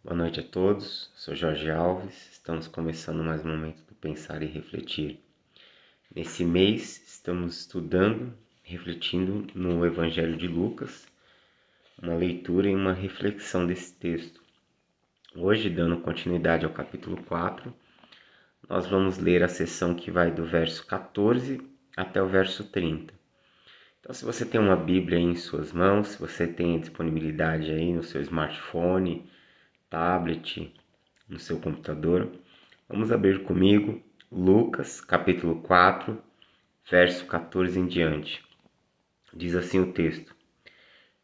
Boa noite a todos, sou Jorge Alves, estamos começando mais um momento do Pensar e Refletir. Nesse mês estamos estudando, refletindo no Evangelho de Lucas, uma leitura e uma reflexão desse texto. Hoje, dando continuidade ao capítulo 4, nós vamos ler a seção que vai do verso 14 até o verso 30. Então, se você tem uma Bíblia aí em suas mãos, se você tem disponibilidade aí no seu smartphone, tablet, no seu computador, vamos abrir comigo Lucas, capítulo 4, verso 14 em diante. Diz assim o texto: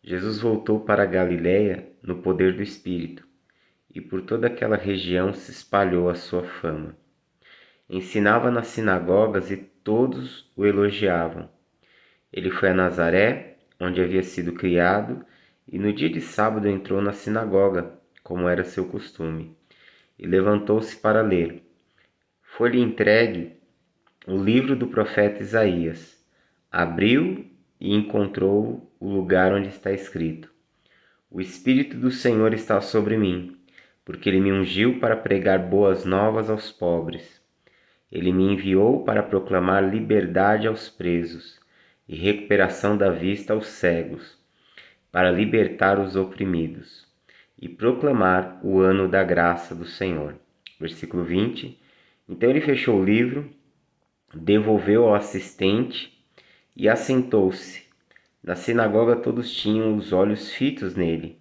Jesus voltou para a Galiléia no poder do Espírito, e por toda aquela região se espalhou a sua fama. Ensinava nas sinagogas e todos o elogiavam. Ele foi a Nazaré, onde havia sido criado, e no dia de sábado entrou na sinagoga, como era seu costume, e levantou-se para ler. Foi-lhe entregue o livro do profeta Isaías. Abriu e encontrou o lugar onde está escrito: O Espírito do Senhor está sobre mim, porque ele me ungiu para pregar boas novas aos pobres. Ele me enviou para proclamar liberdade aos presos e recuperação da vista aos cegos, para libertar os oprimidos e proclamar o ano da graça do Senhor. Versículo 20. Então ele fechou o livro, devolveu ao assistente e assentou-se. Na sinagoga todos tinham os olhos fitos nele,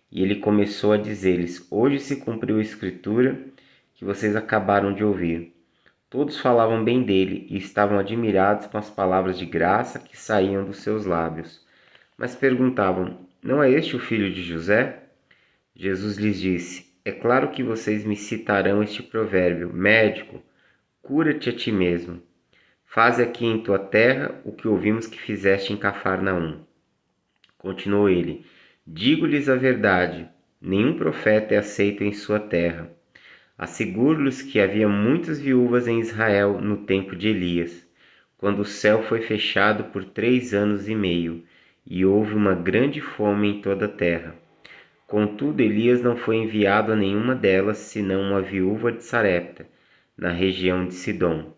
e ele começou a dizer-lhes: Hoje se cumpriu a escritura que vocês acabaram de ouvir. Todos falavam bem dele e estavam admirados com as palavras de graça que saíam dos seus lábios. Mas perguntavam: Não é este o filho de José? Jesus lhes disse: É claro que vocês me citarão este provérbio: Médico, cura-te a ti mesmo. Faze aqui em tua terra o que ouvimos que fizeste em Cafarnaum. Continuou ele: Digo-lhes a verdade, nenhum profeta é aceito em sua terra. Asseguro-lhes que havia muitas viúvas em Israel no tempo de Elias, quando o céu foi fechado por 3 anos e meio, e houve uma grande fome em toda a terra. Contudo, Elias não foi enviado a nenhuma delas, senão uma viúva de Sarepta, na região de Sidom.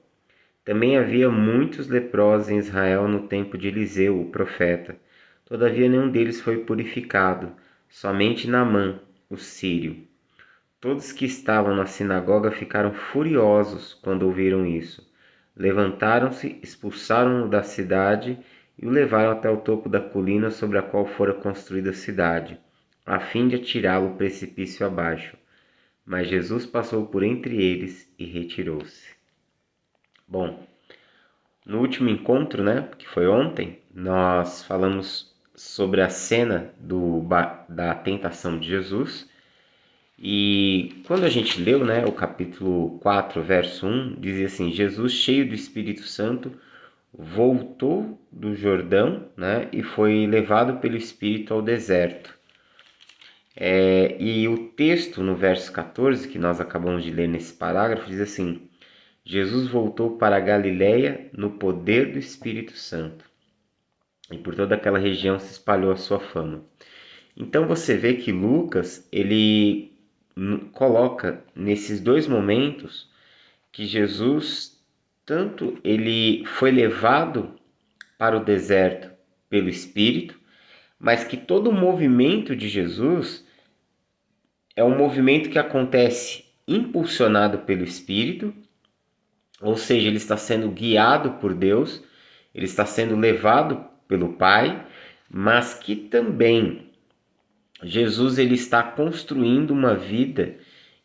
Também havia muitos leprosos em Israel no tempo de Eliseu, o profeta. Todavia nenhum deles foi purificado, somente Naamã, o sírio. Todos que estavam na sinagoga ficaram furiosos quando ouviram isso. Levantaram-se, expulsaram-no da cidade e o levaram até o topo da colina sobre a qual fora construída a cidade, a fim de atirá-lo o precipício abaixo. Mas Jesus passou por entre eles e retirou-se. Bom, no último encontro, que foi ontem, nós falamos sobre a cena da tentação de Jesus. E quando a gente leu, o capítulo 4, verso 1, dizia assim: Jesus, cheio do Espírito Santo, voltou do Jordão, e foi levado pelo Espírito ao deserto. E o texto no verso 14, que nós acabamos de ler nesse parágrafo, diz assim: Jesus voltou para a Galiléia no poder do Espírito Santo, e por toda aquela região se espalhou a sua fama. Então você vê que Lucas, ele coloca nesses dois momentos que Jesus, tanto ele foi levado para o deserto pelo Espírito, mas que todo o movimento de Jesus é um movimento que acontece impulsionado pelo Espírito, ou seja, ele está sendo guiado por Deus, ele está sendo levado pelo Pai, mas que também Jesus ele está construindo uma vida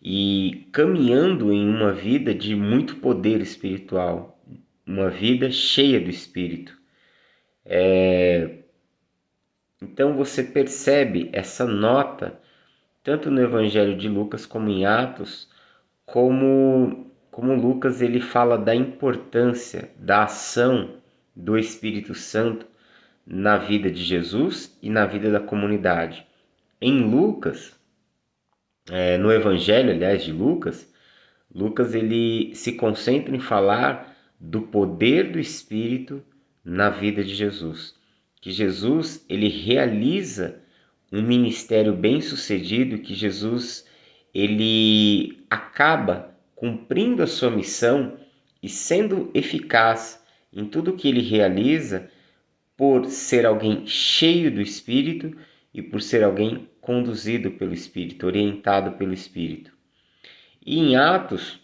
e caminhando em uma vida de muito poder espiritual, uma vida cheia do Espírito. Então você percebe essa nota, tanto no Evangelho de Lucas como em Atos, como Lucas ele fala da importância da ação do Espírito Santo na vida de Jesus e na vida da comunidade. Em Lucas, no Evangelho, aliás, de Lucas, Lucas ele se concentra em falar do poder do Espírito na vida de Jesus. Que Jesus ele realiza um ministério bem-sucedido, que Jesus ele acaba cumprindo a sua missão e sendo eficaz em tudo que ele realiza por ser alguém cheio do Espírito e por ser alguém conduzido pelo Espírito, orientado pelo Espírito. E em Atos,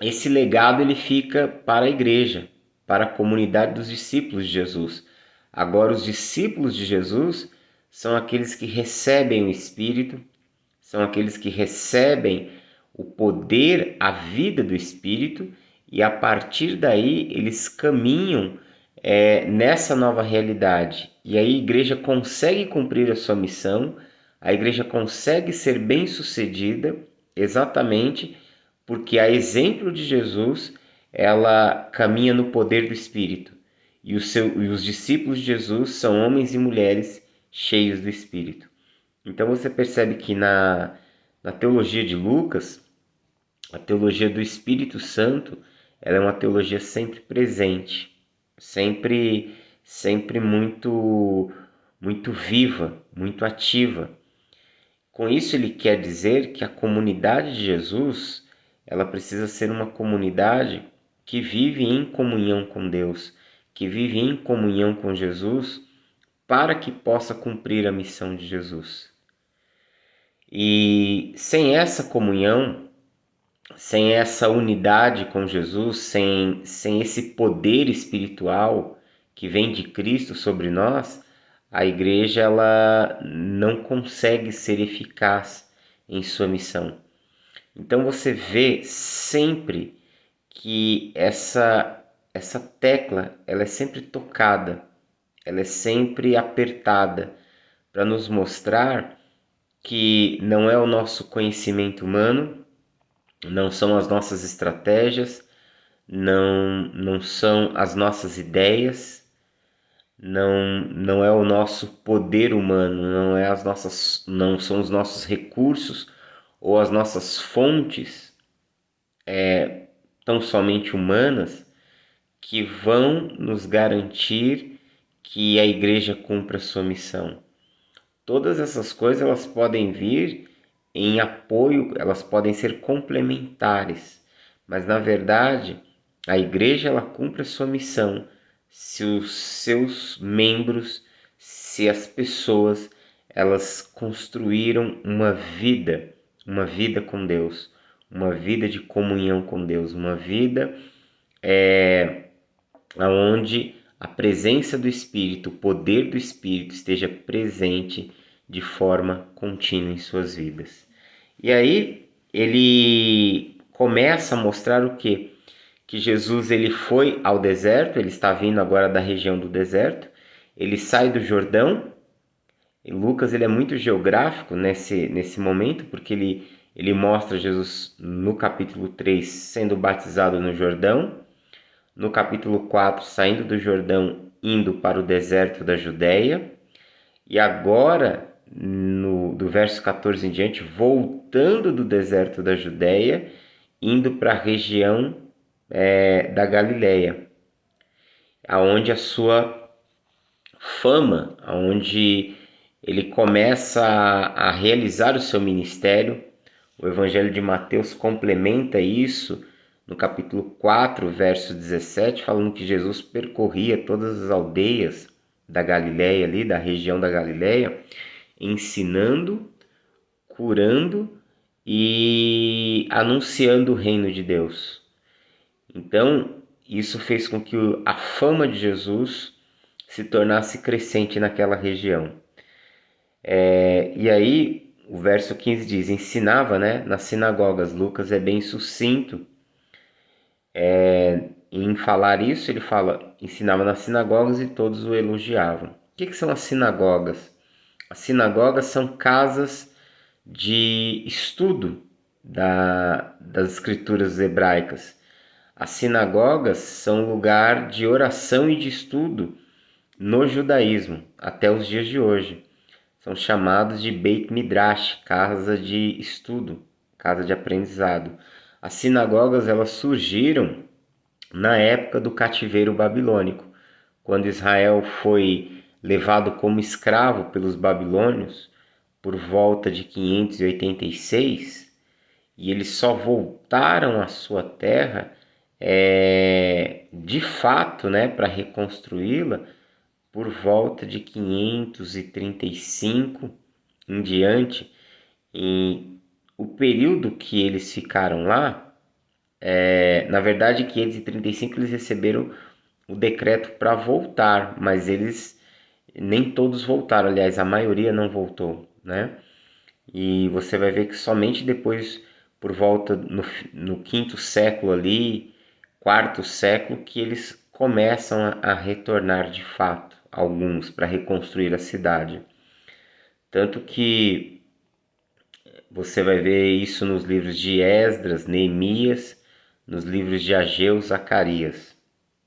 esse legado ele fica para a igreja, para a comunidade dos discípulos de Jesus. Agora, os discípulos de Jesus são aqueles que recebem o Espírito, são aqueles que recebem o poder, a vida do Espírito, e a partir daí eles caminham nessa nova realidade. E aí a igreja consegue cumprir a sua missão, a igreja consegue ser bem-sucedida, exatamente porque, a exemplo de Jesus, ela caminha no poder do Espírito. E os discípulos de Jesus são homens e mulheres cheios do Espírito. Então você percebe que na teologia de Lucas, a teologia do Espírito Santo, ela é uma teologia sempre presente, sempre muito viva, muito ativa. Com isso ele quer dizer que a comunidade de Jesus, ela precisa ser uma comunidade que vive em comunhão com Deus, que vive em comunhão com Jesus, para que possa cumprir a missão de Jesus. E sem essa comunhão, sem essa unidade com Jesus, sem esse poder espiritual que vem de Cristo sobre nós, a igreja ela não consegue ser eficaz em sua missão. Então você vê sempre que essa tecla ela é sempre tocada, ela é sempre apertada para nos mostrar que não é o nosso conhecimento humano, não são as nossas estratégias, não são as nossas ideias, não é o nosso poder humano, não são os nossos recursos ou as nossas fontes tão somente humanas que vão nos garantir que a igreja cumpra a sua missão. Todas essas coisas elas podem vir em apoio, elas podem ser complementares, mas na verdade a igreja ela cumpre a sua missão se os seus membros, se as pessoas, elas construíram uma vida com Deus, uma vida de comunhão com Deus, uma vida onde a presença do Espírito, o poder do Espírito esteja presente de forma contínua em suas vidas. E aí ele começa a mostrar o quê? Que Jesus ele foi ao deserto, ele está vindo agora da região do deserto, ele sai do Jordão. E Lucas ele é muito geográfico nesse momento, porque ele mostra Jesus no capítulo 3 sendo batizado no Jordão, no capítulo 4 saindo do Jordão indo para o deserto da Judéia, e agora do verso 14 em diante voltando do deserto da Judéia indo para a região da Galileia, aonde a sua fama, aonde ele começa a realizar o seu ministério. O Evangelho de Mateus complementa isso no capítulo 4, verso 17, falando que Jesus percorria todas as aldeias da Galileia, ali da região da Galileia, ensinando, curando e anunciando o reino de Deus. Então, isso fez com que a fama de Jesus se tornasse crescente naquela região. E aí, o verso 15 diz, ensinava nas sinagogas. Lucas é bem sucinto em falar isso. Ele fala, ensinava nas sinagogas e todos o elogiavam. O que são as sinagogas? As sinagogas são casas de estudo das escrituras hebraicas. As sinagogas são lugar de oração e de estudo no judaísmo, até os dias de hoje. São chamados de Beit Midrash, casa de estudo, casa de aprendizado. As sinagogas elas surgiram na época do cativeiro babilônico, quando Israel foi levado como escravo pelos babilônios por volta de 586. e eles só voltaram à sua terra, de fato, né, para reconstruí-la por volta de 535 em diante. E o período que eles ficaram lá, na verdade, em 535 eles receberam o decreto para voltar, mas eles nem todos voltaram, aliás, a maioria não voltou, né? E você vai ver que somente depois, por volta no quinto século ali, quarto século, que eles começam a retornar de fato, alguns, para reconstruir a cidade. Tanto que você vai ver isso nos livros de Esdras, Neemias, nos livros de Ageu, Zacarias,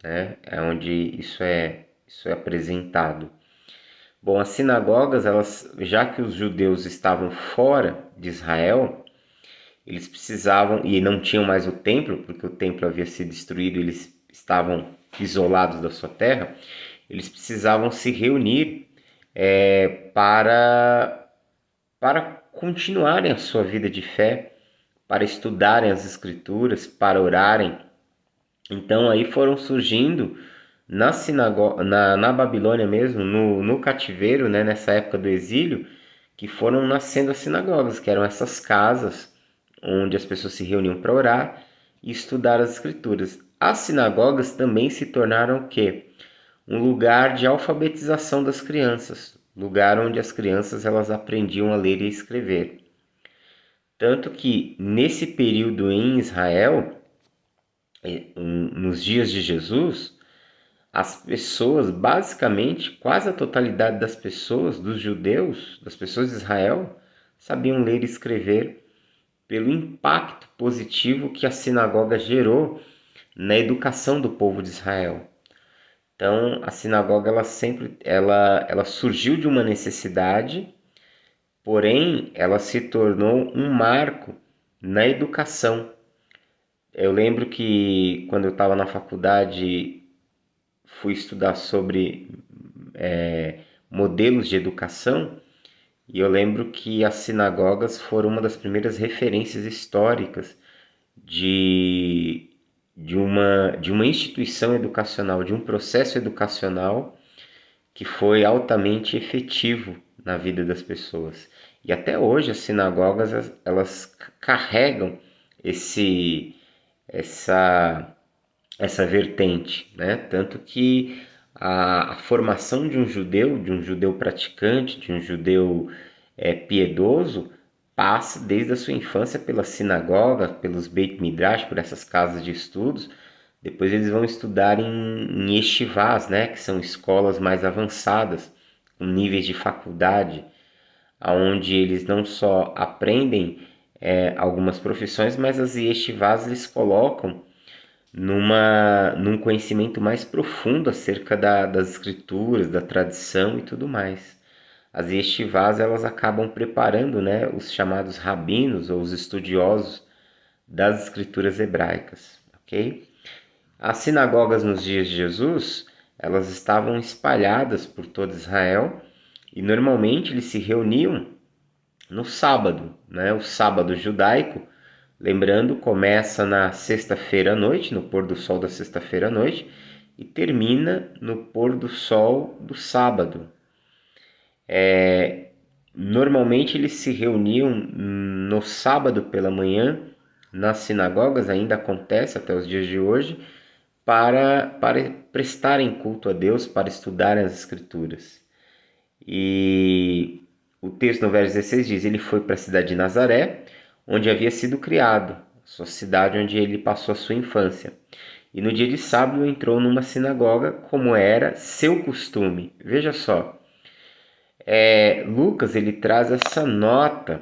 né? É onde isso é apresentado. Bom, as sinagogas, elas, já que os judeus estavam fora de Israel, eles precisavam, e não tinham mais o templo, porque o templo havia sido destruído, eles estavam isolados da sua terra, eles precisavam se reunir para continuarem a sua vida de fé, para estudarem as escrituras, para orarem. Então aí foram surgindo na Babilônia mesmo, no cativeiro, né, nessa época do exílio, que foram nascendo as sinagogas, que eram essas casas onde as pessoas se reuniam para orar e estudar as escrituras. As sinagogas também se tornaram o quê? Um lugar de alfabetização das crianças, lugar onde as crianças elas aprendiam a ler e escrever. Tanto que nesse período em Israel, nos dias de Jesus, as pessoas, basicamente, quase a totalidade das pessoas, dos judeus, das pessoas de Israel, sabiam ler e escrever pelo impacto positivo que a sinagoga gerou na educação do povo de Israel. Então, a sinagoga ela surgiu de uma necessidade, porém, ela se tornou um marco na educação. Eu lembro que quando eu estava na faculdade, fui estudar sobre modelos de educação, e eu lembro que as sinagogas foram uma das primeiras referências históricas de, de uma instituição educacional, de um processo educacional que foi altamente efetivo na vida das pessoas. E até hoje as sinagogas elas carregam essa essa vertente, né? Tanto que a formação de um judeu praticante, de um judeu piedoso, passa desde a sua infância pela sinagoga, pelos Beit Midrash, por essas casas de estudos. Depois eles vão estudar em yeshivás, né? Que são escolas mais avançadas, com níveis de faculdade, onde eles não só aprendem algumas profissões, mas as yeshivás eles colocam num conhecimento mais profundo acerca das escrituras, da tradição e tudo mais. As yeshivás elas acabam preparando, né, os chamados rabinos ou os estudiosos das escrituras hebraicas, ok? As sinagogas nos dias de Jesus elas estavam espalhadas por todo Israel e normalmente eles se reuniam no sábado, né, o sábado judaico. Lembrando, começa na sexta-feira à noite, no pôr do sol da sexta-feira à noite, e termina no pôr do sol do sábado. Normalmente eles se reuniam no sábado pela manhã, nas sinagogas, ainda acontece até os dias de hoje, para prestarem culto a Deus, para estudarem as Escrituras. E o texto no verso 16 diz: ele foi para a cidade de Nazaré, onde havia sido criado, sua cidade onde ele passou a sua infância. E no dia de sábado entrou numa sinagoga, como era seu costume. Veja só, Lucas ele traz essa nota,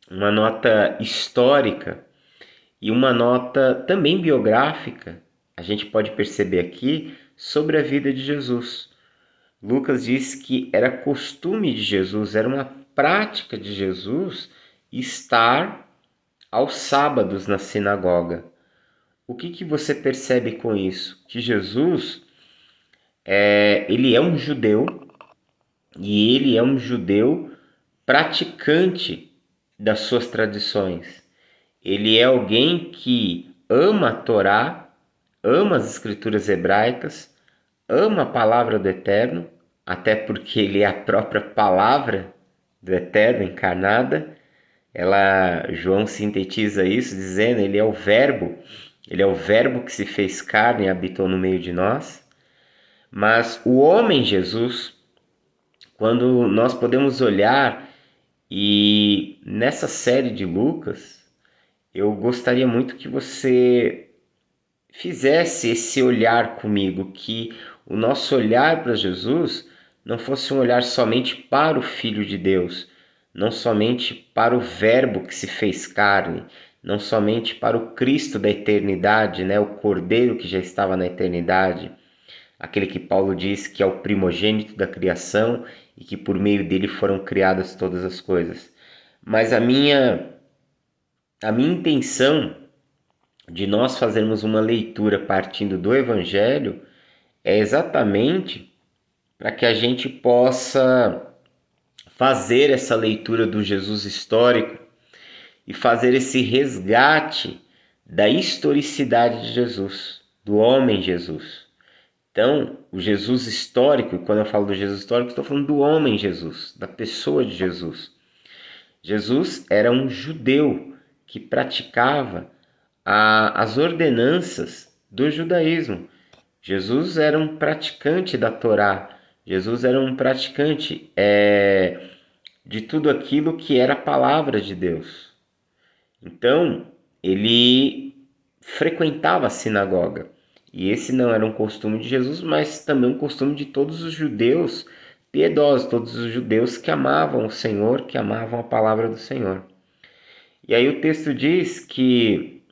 uma nota histórica e uma nota também biográfica, a gente pode perceber aqui, sobre a vida de Jesus. Lucas diz que era costume de Jesus, era uma prática de Jesus estar aos sábados na sinagoga. O que você percebe com isso? Que Jesus, ele é um judeu e ele é um judeu praticante das suas tradições. ele é alguém que ama a Torá, ama as escrituras hebraicas, ama a palavra do Eterno, até porque ele é a própria palavra do Eterno encarnada. João sintetiza isso dizendo, ele é o verbo que se fez carne e habitou no meio de nós. Mas o homem Jesus, quando nós podemos olhar, e nessa série de Lucas, eu gostaria muito que você fizesse esse olhar comigo, que o nosso olhar para Jesus não fosse um olhar somente para o Filho de Deus, não somente para o Verbo que se fez carne, não somente para o Cristo da eternidade, né? O Cordeiro que já estava na eternidade, aquele que Paulo diz que é o primogênito da criação e que por meio dele foram criadas todas as coisas. Mas a minha intenção de nós fazermos uma leitura partindo do Evangelho é exatamente para que a gente possa fazer essa leitura do Jesus histórico e fazer esse resgate da historicidade de Jesus, do homem Jesus. Então, o Jesus histórico, e quando eu falo do Jesus histórico, estou falando do homem Jesus, da pessoa de Jesus. Jesus era um judeu que praticava as ordenanças do judaísmo. Jesus era um praticante da Torá. Jesus era um praticante de tudo aquilo que era a palavra de Deus. Então, ele frequentava a sinagoga. E esse não era um costume de Jesus, mas também um costume de todos os judeus piedosos, todos os judeus que amavam o Senhor, que amavam a palavra do Senhor. E aí o texto diz que,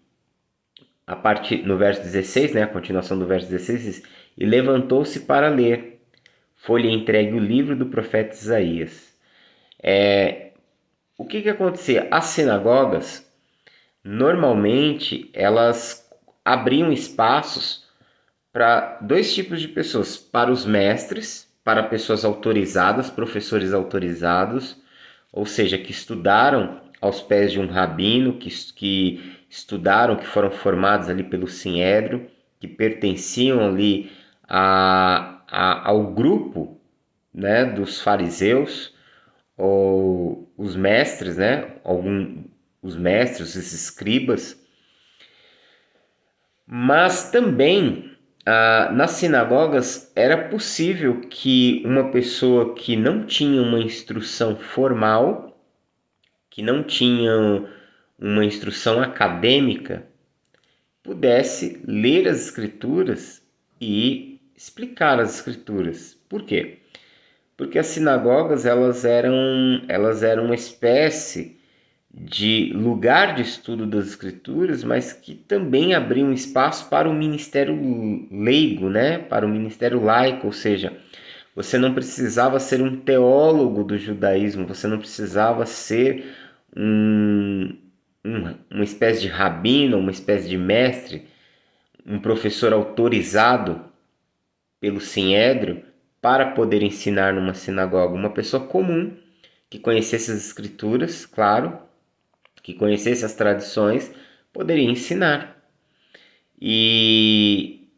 a partir no verso 16, né, a continuação do verso 16, diz, e levantou-se para ler. Foi-lhe entregue o livro do profeta Isaías. O que acontecia? As sinagogas, normalmente, elas abriam espaços para dois tipos de pessoas. Para os mestres, para pessoas autorizadas, professores autorizados, ou seja, que estudaram aos pés de um rabino, que estudaram, que foram formados ali pelo Sinédrio, que pertenciam ali ao grupo, né, dos fariseus, ou os mestres, né, os mestres, os escribas. Mas também nas sinagogas era possível que uma pessoa que não tinha uma instrução formal, que não tinha uma instrução acadêmica, pudesse ler as escrituras e explicar as escrituras. Por quê? Porque as sinagogas elas eram uma espécie de lugar de estudo das escrituras, mas que também abriam espaço para o ministério leigo, né? Para o ministério laico, ou seja, você não precisava ser um teólogo do judaísmo, você não precisava ser uma espécie de rabino, uma espécie de mestre, um professor autorizado pelo Sinédrio para poder ensinar numa sinagoga. Uma pessoa comum que conhecesse as escrituras, claro, que conhecesse as tradições, poderia ensinar. E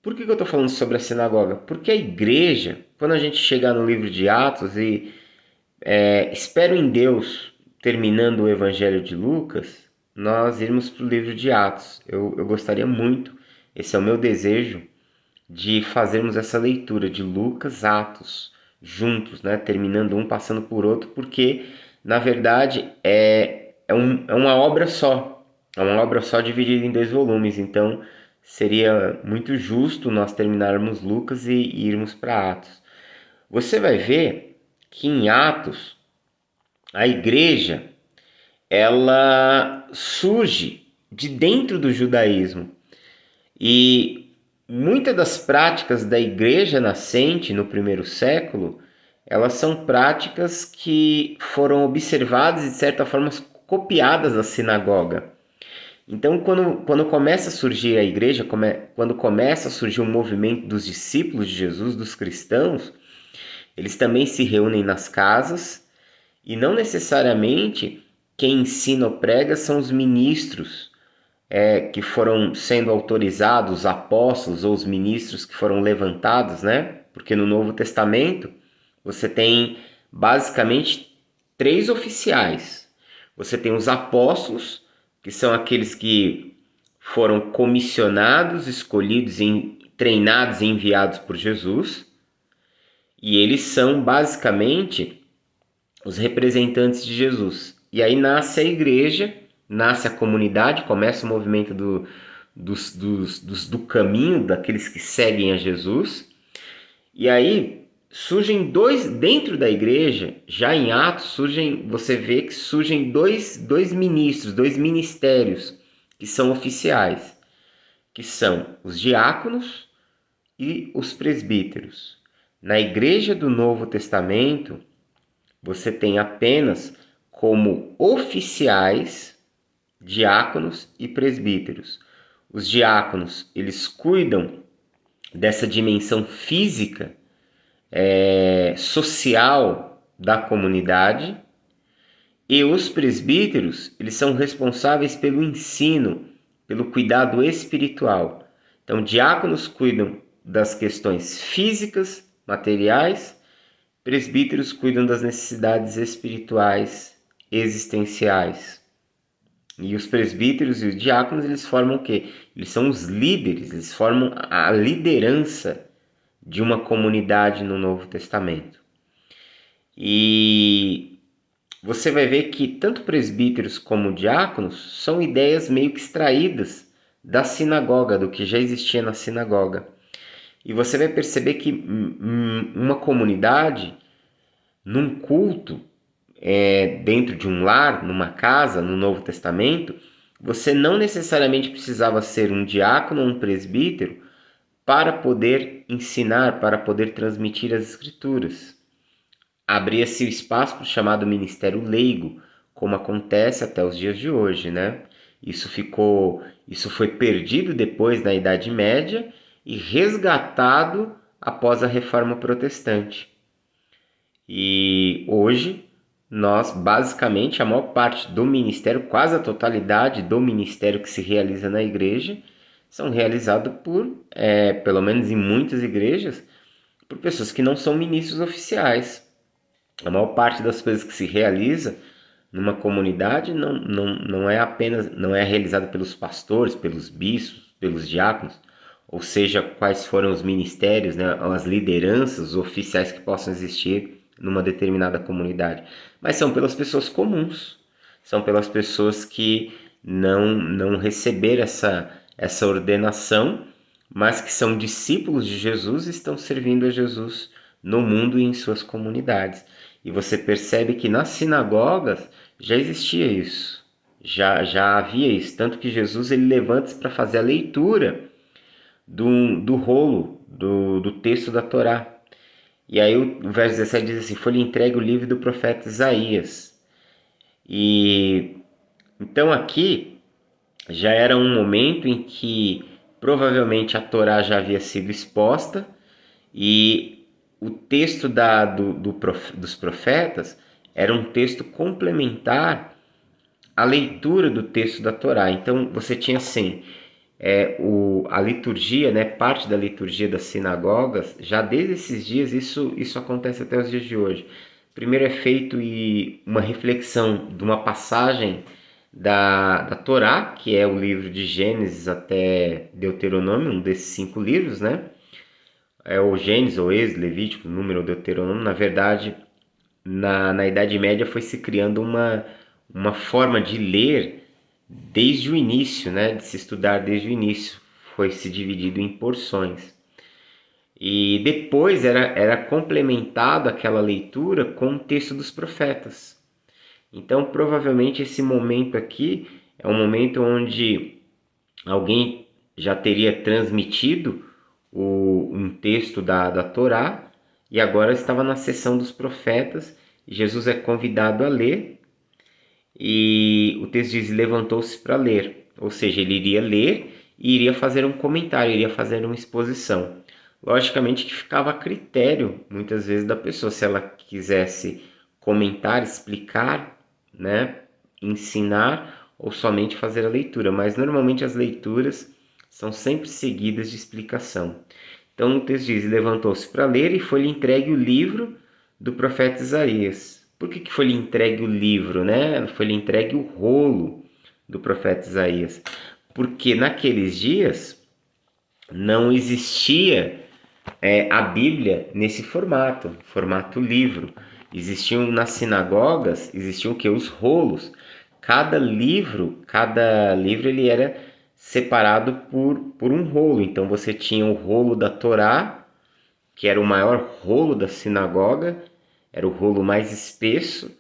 por que eu estou falando sobre a sinagoga? Porque a igreja, quando a gente chegar no livro de Atos e espero em Deus, terminando o Evangelho de Lucas, nós irmos para o livro de Atos. Eu gostaria muito, esse é o meu desejo, de fazermos essa leitura de Lucas, Atos, juntos, né? Terminando um, passando por outro, porque, na verdade, é uma obra só. É uma obra só dividida em 2 volumes. Então, seria muito justo nós terminarmos Lucas e irmos para Atos. Você vai ver que em Atos, a igreja, ela surge de dentro do judaísmo. E muitas das práticas da igreja nascente no primeiro século, elas são práticas que foram observadas e, de certa forma, copiadas da sinagoga. Então, quando começa a surgir a igreja, quando começa a surgir o movimento dos discípulos de Jesus, dos cristãos, eles também se reúnem nas casas e não necessariamente quem ensina ou prega são os ministros que foram sendo autorizados, os apóstolos ou os ministros que foram levantados, né? Porque no Novo Testamento você tem basicamente três oficiais. Você tem os apóstolos, que são aqueles que foram comissionados, escolhidos, treinados e enviados por Jesus. E eles são basicamente os representantes de Jesus. E aí nasce a igreja, nasce a comunidade, começa o movimento do caminho, daqueles que seguem a Jesus. E aí surgem dentro da igreja, já em Atos, você vê que surgem dois ministros, dois ministérios que são oficiais, que são os diáconos e os presbíteros. Na igreja do Novo Testamento, você tem apenas como oficiais diáconos e presbíteros. Os diáconos, eles cuidam dessa dimensão física, social da comunidade, e os presbíteros, eles são responsáveis pelo ensino, pelo cuidado espiritual. Então, diáconos cuidam das questões físicas, materiais, presbíteros cuidam das necessidades espirituais, existenciais. E os presbíteros e os diáconos, eles formam o quê? Eles são os líderes, eles formam a liderança de uma comunidade no Novo Testamento. E você vai ver que tanto presbíteros como diáconos são ideias meio que extraídas da sinagoga, do que já existia na sinagoga. E você vai perceber que uma comunidade, num culto, dentro de um lar, numa casa, no Novo Testamento, você não necessariamente precisava ser um diácono ou um presbítero para poder ensinar, para poder transmitir as Escrituras. Abria-se o espaço para o chamado ministério leigo, como acontece até os dias de hoje, né? Isso foi perdido depois na Idade Média e resgatado após a Reforma Protestante. E hoje, nós, basicamente, a maior parte do ministério, quase a totalidade do ministério que se realiza na igreja, são realizados pelo menos em muitas igrejas, por pessoas que não são ministros oficiais. A maior parte das coisas que se realiza numa comunidade não é realizada pelos pastores, pelos bispos, pelos diáconos, ou seja, quais foram os ministérios, né, as lideranças, os oficiais que possam existir numa determinada comunidade, mas são pelas pessoas comuns, são pelas pessoas que não receberam essa ordenação, mas que são discípulos de Jesus e estão servindo a Jesus no mundo e em suas comunidades. E você percebe que nas sinagogas já existia isso, já havia isso, tanto que Jesus ele levanta-se para fazer a leitura do rolo, do texto da Torá. E aí o verso 17 diz assim: foi-lhe entregue o livro do profeta Isaías. E então aqui já era um momento em que provavelmente a Torá já havia sido exposta e o texto dos profetas era um texto complementar à leitura do texto da Torá. Então você tinha assim, a liturgia, né, parte da liturgia das sinagogas, já desde esses dias, isso acontece até os dias de hoje. Primeiro é feito uma reflexão de uma passagem da Torá, que é o livro de Gênesis até Deuteronômio, um desses 5 livros, né? O Gênesis, ou Êxodo, Levítico, Número, Deuteronômio. Na verdade, na Idade Média foi se criando uma forma de ler desde o início, né? De se estudar desde o início. Foi se dividido em porções. E depois era complementado aquela leitura com o texto dos profetas. Então, provavelmente esse momento aqui é um momento onde alguém já teria transmitido um texto da Torá e agora estava na sessão dos profetas. Jesus é convidado a ler e o texto diz: levantou-se para ler, ou seja, ele iria ler e iria fazer um comentário, iria fazer uma exposição. Logicamente que ficava a critério, muitas vezes, da pessoa, se ela quisesse comentar, explicar, né, ensinar ou somente fazer a leitura, mas normalmente as leituras são sempre seguidas de explicação. Então o texto diz: levantou-se para ler e foi-lhe entregue o livro do profeta Isaías. Por que foi-lhe entregue o livro, né? Foi-lhe entregue o rolo do profeta Isaías. Porque naqueles dias não existia a Bíblia nesse formato livro. Existiam nas sinagogas, existiam o que? Os rolos. Cada livro ele era separado por um rolo. Então você tinha o rolo da Torá, que era o maior rolo da sinagoga, era o rolo mais espesso,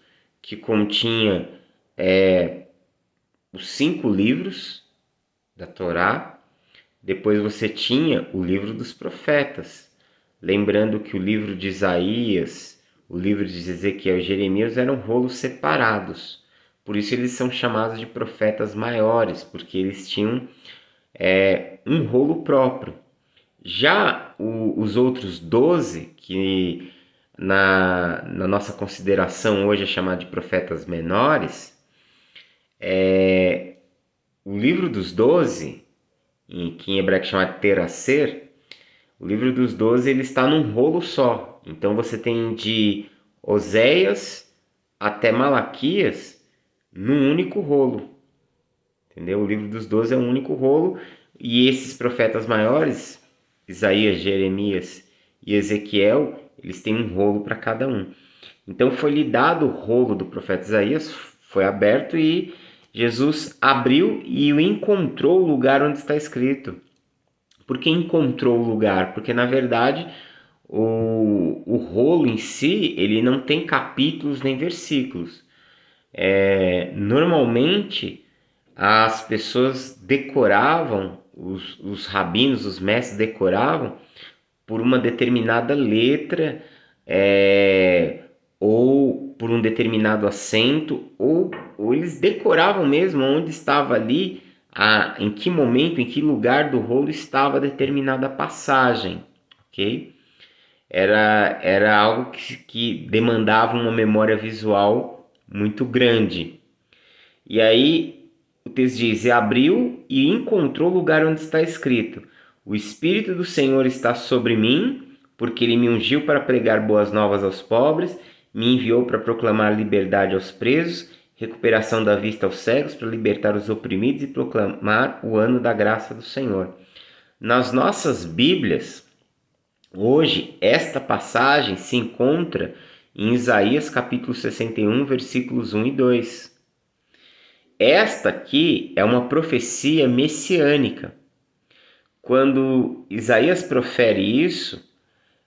que continha os 5 livros da Torá. Depois você tinha o livro dos profetas. Lembrando que o livro de Isaías, o livro de Ezequiel e Jeremias eram rolos separados. Por isso eles são chamados de profetas maiores, porque eles tinham um rolo próprio. Já os outros 12, que na nossa consideração hoje é chamado de profetas menores, o livro dos 12, que em hebraico é chamado Teracer, o livro dos 12 ele está num rolo só. Então você tem de Oséias até Malaquias num único rolo. Entendeu? O livro dos 12 é um único rolo. E esses profetas maiores, Isaías, Jeremias e Ezequiel, eles têm um rolo para cada um. Então foi-lhe dado o rolo do profeta Isaías, foi aberto e Jesus abriu e o encontrou o lugar onde está escrito. Por que encontrou o lugar? Porque, na verdade, o rolo em si, ele não tem capítulos nem versículos. Normalmente, as pessoas decoravam, os rabinos, os mestres decoravam por uma determinada letra, ou por um determinado acento, ou eles decoravam mesmo onde estava ali, em que momento, em que lugar do rolo estava determinada passagem, ok? Era algo que demandava uma memória visual muito grande. E aí o texto diz: e abriu e encontrou o lugar onde está escrito: o Espírito do Senhor está sobre mim, porque ele me ungiu para pregar boas novas aos pobres, me enviou para proclamar liberdade aos presos, recuperação da vista aos cegos, para libertar os oprimidos e proclamar o ano da graça do Senhor. Nas nossas Bíblias, hoje, esta passagem se encontra em Isaías capítulo 61, versículos 1 e 2. Esta aqui é uma profecia messiânica. Quando Isaías profere isso,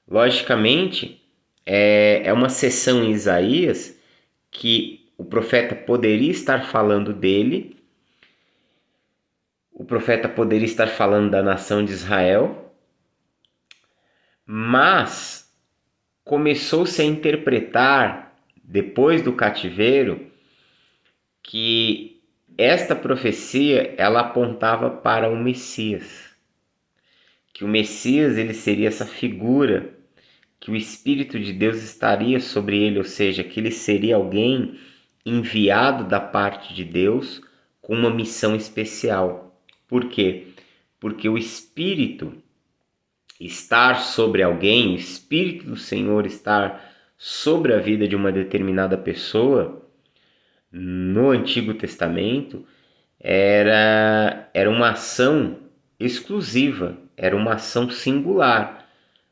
logicamente, é uma seção em Isaías que o profeta poderia estar falando dele, o profeta poderia estar falando da nação de Israel, mas começou-se a interpretar, depois do cativeiro, que esta profecia ela apontava para o Messias, que o Messias ele seria essa figura, que o Espírito de Deus estaria sobre ele, ou seja, que ele seria alguém enviado da parte de Deus com uma missão especial. Por quê? Porque o Espírito estar sobre alguém, o Espírito do Senhor estar sobre a vida de uma determinada pessoa, no Antigo Testamento, era uma ação exclusiva, era uma ação singular.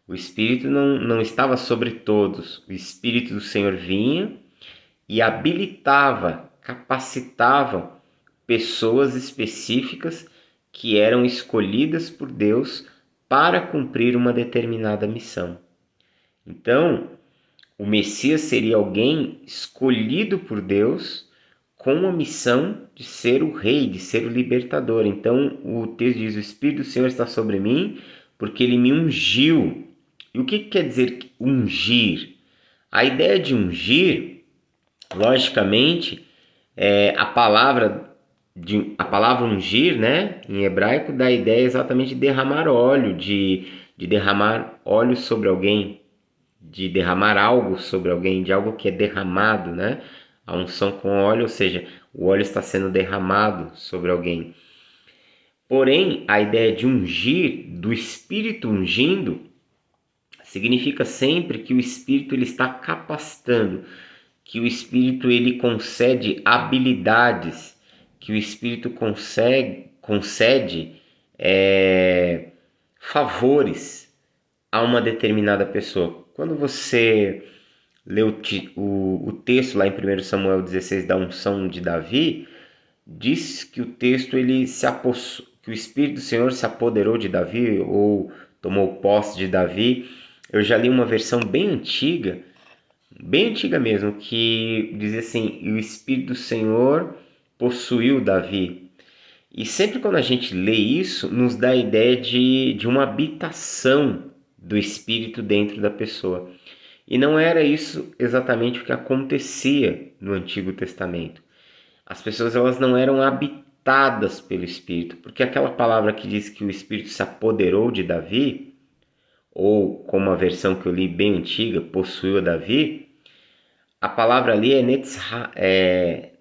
O Espírito não estava sobre todos. O Espírito do Senhor vinha e habilitava, capacitava pessoas específicas que eram escolhidas por Deus para cumprir uma determinada missão. Então, o Messias seria alguém escolhido por Deus com a missão de ser o rei, de ser o libertador. Então, o texto diz: o Espírito do Senhor está sobre mim, porque ele me ungiu. E o que quer dizer ungir? A ideia de ungir, logicamente, a palavra ungir, né, em hebraico, dá a ideia exatamente de derramar óleo, de derramar óleo sobre alguém, de derramar algo sobre alguém, de algo que é derramado, né? A unção com óleo, ou seja, o óleo está sendo derramado sobre alguém. Porém, a ideia de ungir, do Espírito ungindo, significa sempre que o Espírito ele está capacitando, que o Espírito ele concede habilidades, que o Espírito concede favores a uma determinada pessoa. Quando você lê o texto lá em 1 Samuel 16 da unção de Davi, diz que o texto que o Espírito do Senhor se apoderou de Davi ou tomou posse de Davi. Eu já li uma versão bem antiga mesmo, que dizia assim: e o Espírito do Senhor possuiu Davi. E sempre quando a gente lê isso, nos dá a ideia de uma habitação do Espírito dentro da pessoa. E não era isso exatamente o que acontecia no Antigo Testamento. As pessoas elas não eram habitadas pelo Espírito, porque aquela palavra que diz que o Espírito se apoderou de Davi, ou como a versão que eu li bem antiga, possuiu a Davi, a palavra ali é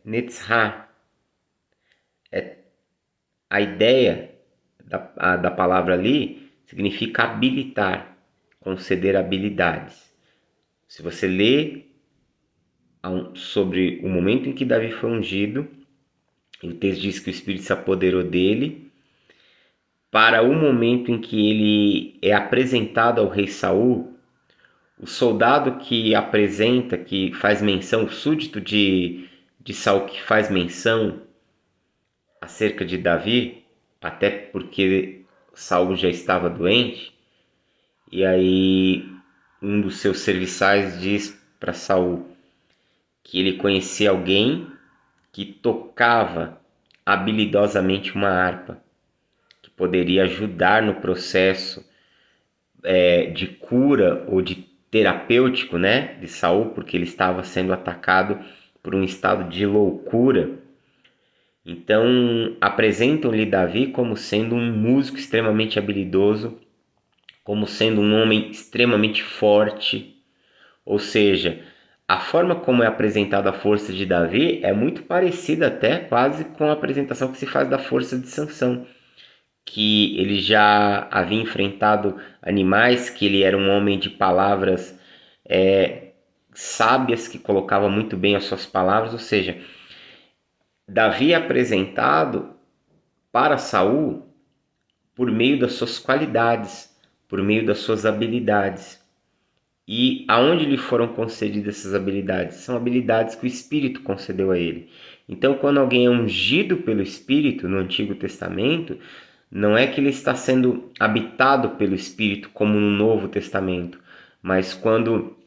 netzha. A ideia da palavra ali significa habilitar, conceder habilidades. Se você lê sobre o momento em que Davi foi ungido, o texto diz que o Espírito se apoderou dele, para o momento em que ele é apresentado ao rei Saul, o soldado que apresenta, que faz menção, o súdito de Saul que faz menção acerca de Davi, até porque Saul já estava doente, e aí um dos seus serviçais diz para Saul que ele conhecia alguém que tocava habilidosamente uma harpa, que poderia ajudar no processo de cura ou de terapêutico, né, de Saul, porque ele estava sendo atacado por um estado de loucura. Então apresentam-lhe Davi como sendo um músico extremamente habilidoso, como sendo um homem extremamente forte. Ou seja, a forma como é apresentada a força de Davi é muito parecida até quase com a apresentação que se faz da força de Sansão, que ele já havia enfrentado animais, que ele era um homem de palavras sábias, que colocava muito bem as suas palavras. Ou seja, Davi é apresentado para Saul por meio das suas qualidades, por meio das suas habilidades. E aonde lhe foram concedidas essas habilidades? São habilidades que o Espírito concedeu a ele. Então, quando alguém é ungido pelo Espírito no Antigo Testamento, não é que ele está sendo habitado pelo Espírito como no Novo Testamento, mas quando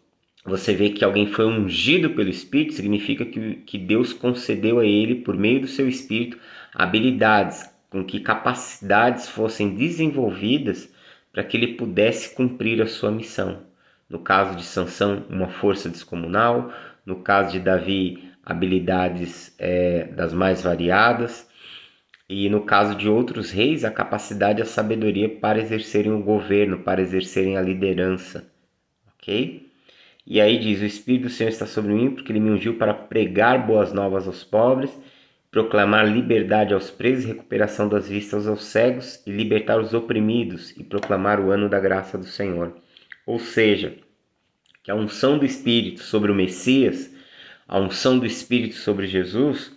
você vê que alguém foi ungido pelo Espírito, significa que Deus concedeu a ele, por meio do seu Espírito, habilidades, com que capacidades fossem desenvolvidas para que ele pudesse cumprir a sua missão. No caso de Sansão, uma força descomunal. No caso de Davi, habilidades das mais variadas. E no caso de outros reis, a capacidade e a sabedoria para exercerem o governo, para exercerem a liderança. Ok? E aí diz: o Espírito do Senhor está sobre mim, porque ele me ungiu para pregar boas novas aos pobres, proclamar liberdade aos presos, recuperação das vistas aos cegos, e libertar os oprimidos, e proclamar o ano da graça do Senhor. Ou seja, que a unção do Espírito sobre o Messias, a unção do Espírito sobre Jesus,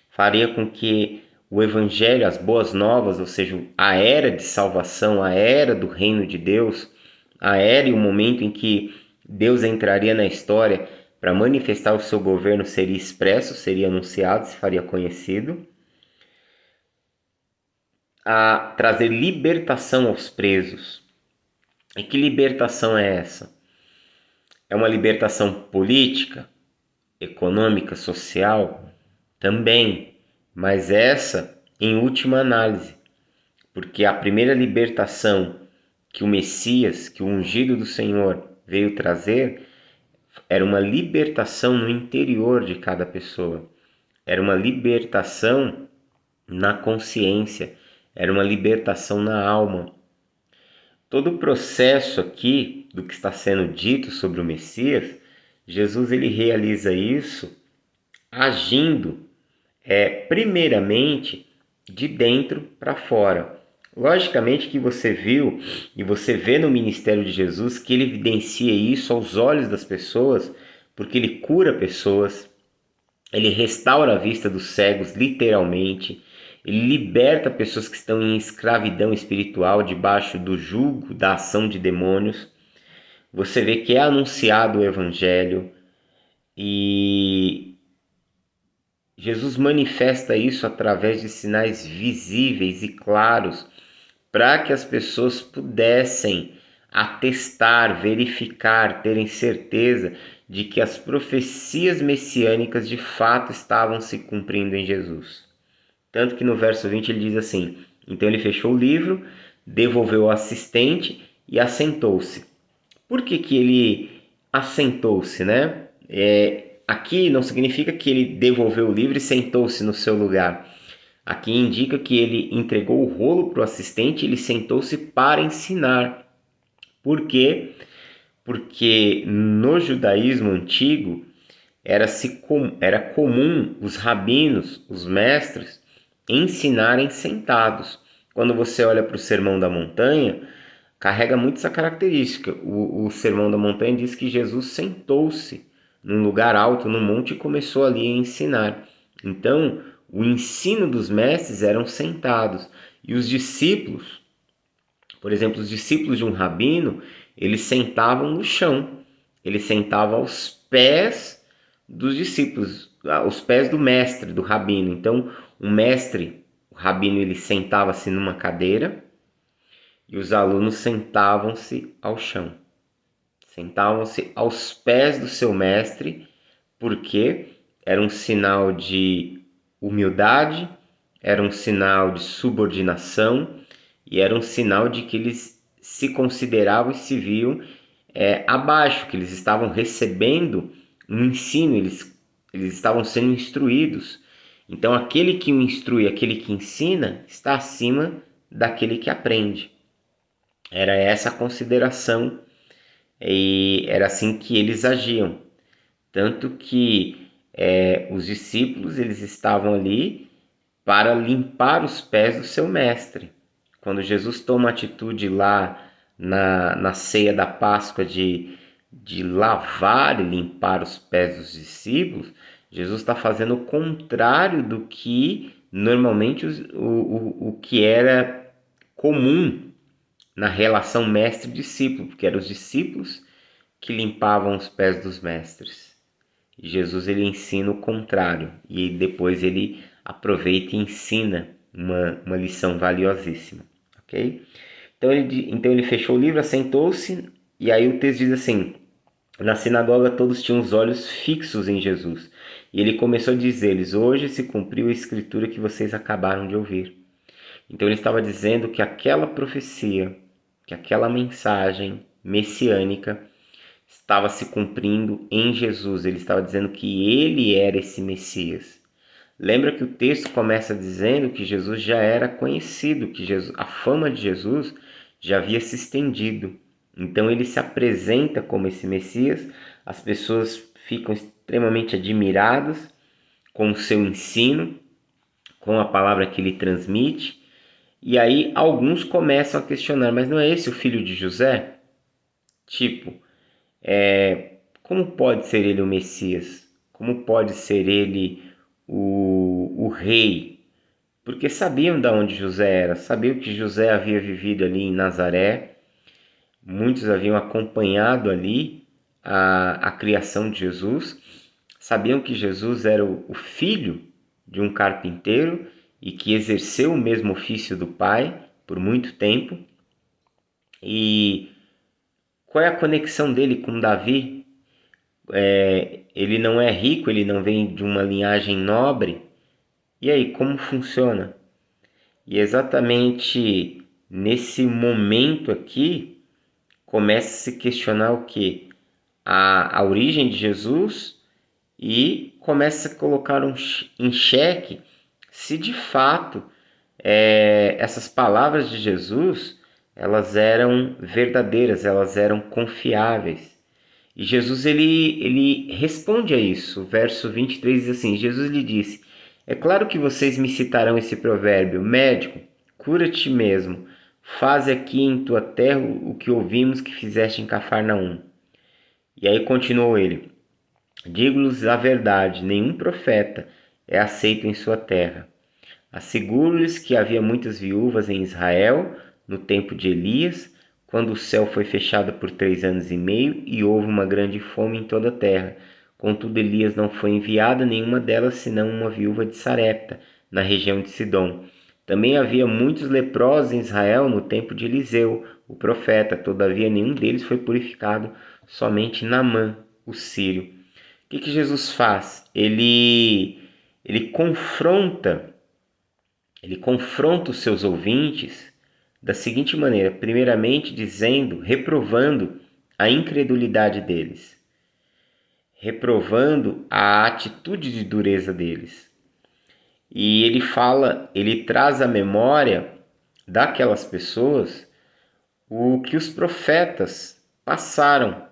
faria com que o Evangelho, as boas novas, ou seja, a era de salvação, a era do reino de Deus, a era e o momento em que Deus entraria na história para manifestar o seu governo, seria expresso, seria anunciado, se faria conhecido, a trazer libertação aos presos. E que libertação é essa? É uma libertação política, econômica, social? Também, mas essa em última análise, porque a primeira libertação que o Messias, que o ungido do Senhor veio trazer, era uma libertação no interior de cada pessoa, era uma libertação na consciência, era uma libertação na alma. Todo o processo aqui do que está sendo dito sobre o Messias, Jesus ele realiza isso agindo primeiramente de dentro para fora. Logicamente que você viu e você vê no ministério de Jesus que ele evidencia isso aos olhos das pessoas, porque ele cura pessoas, ele restaura a vista dos cegos, literalmente, ele liberta pessoas que estão em escravidão espiritual, debaixo do jugo da ação de demônios. Você vê que é anunciado o evangelho e Jesus manifesta isso através de sinais visíveis e claros para que as pessoas pudessem atestar, verificar, terem certeza de que as profecias messiânicas de fato estavam se cumprindo em Jesus. Tanto que no verso 20 ele diz assim: então ele fechou o livro, devolveu ao assistente e assentou-se. Por que que ele assentou-se, né? Aqui não significa que ele devolveu o livro e sentou-se no seu lugar. Aqui indica que ele entregou o rolo para o assistente e ele sentou-se para ensinar. Por quê? Porque no judaísmo antigo era comum os rabinos, os mestres, ensinarem sentados. Quando você olha para o Sermão da Montanha, carrega muito essa característica. O Sermão da Montanha diz que Jesus sentou-se num lugar alto, no monte, e começou ali a ensinar. Então, o ensino dos mestres eram sentados. E os discípulos, por exemplo, os discípulos de um rabino, eles sentavam no chão. Eles sentavam aos pés dos discípulos, aos pés do mestre, do rabino. Então, o rabino, ele sentava-se numa cadeira e os alunos sentavam-se ao chão. Sentavam-se aos pés do seu mestre, porque era um sinal de humildade, era um sinal de subordinação e era um sinal de que eles se consideravam e se viam abaixo, que eles estavam recebendo um ensino, eles estavam sendo instruídos. Então, aquele que o instrui, aquele que ensina, está acima daquele que aprende. Era essa a consideração e era assim que eles agiam. Tanto que os discípulos eles estavam ali para limpar os pés do seu mestre. Quando Jesus toma a atitude lá na ceia da Páscoa de lavar e limpar os pés dos discípulos, Jesus está fazendo o contrário do que normalmente o que era comum na relação mestre-discípulo, porque eram os discípulos que limpavam os pés dos mestres. E Jesus ele ensina o contrário e depois ele aproveita e ensina uma lição valiosíssima, ok? Então ele fechou o livro, assentou-se e aí o texto diz assim: na sinagoga todos tinham os olhos fixos em Jesus e ele começou a dizer-lhes: hoje se cumpriu a escritura que vocês acabaram de ouvir. Então ele estava dizendo que aquela profecia, que aquela mensagem messiânica estava se cumprindo em Jesus. Ele estava dizendo que ele era esse Messias. Lembra que o texto começa dizendo que Jesus já era conhecido, que a fama de Jesus já havia se estendido. Então ele se apresenta como esse Messias, as pessoas ficam extremamente admiradas com o seu ensino, com a palavra que ele transmite, e aí alguns começam a questionar, mas não é esse o filho de José? Tipo, como pode ser ele o Messias? Como pode ser ele o rei? Porque sabiam de onde José era, sabiam que José havia vivido ali em Nazaré, muitos haviam acompanhado ali a criação de Jesus, sabiam que Jesus era o filho de um carpinteiro e que exerceu o mesmo ofício do pai por muito tempo. E qual é a conexão dele com Davi? Ele não é rico, ele não vem de uma linhagem nobre. E aí, como funciona? E exatamente nesse momento aqui, começa a se questionar o quê? A origem de Jesus e começa a colocar em xeque se de fato essas palavras de Jesus elas eram verdadeiras, elas eram confiáveis. E Jesus ele responde a isso. O verso 23 diz assim: Jesus lhe disse: É claro que vocês me citarão esse provérbio: médico, cura-te mesmo. Faze aqui em tua terra o que ouvimos que fizeste em Cafarnaum. E aí continuou ele: digo-lhes a verdade, nenhum profeta é aceito em sua terra. Asseguro-lhes que havia muitas viúvas em Israel no tempo de Elias, quando o céu foi fechado por 3 anos e meio e houve uma grande fome em toda a terra. Contudo, Elias não foi enviado a nenhuma delas, senão uma viúva de Sarepta, na região de Sidom. Também havia muitos leprosos em Israel no tempo de Eliseu, o profeta. Todavia, nenhum deles foi purificado, somente Naamã, o sírio. O que Jesus faz? Ele confronta os seus ouvintes da seguinte maneira: primeiramente dizendo, reprovando a incredulidade deles, reprovando a atitude de dureza deles. E ele traz à memória daquelas pessoas o que os profetas passaram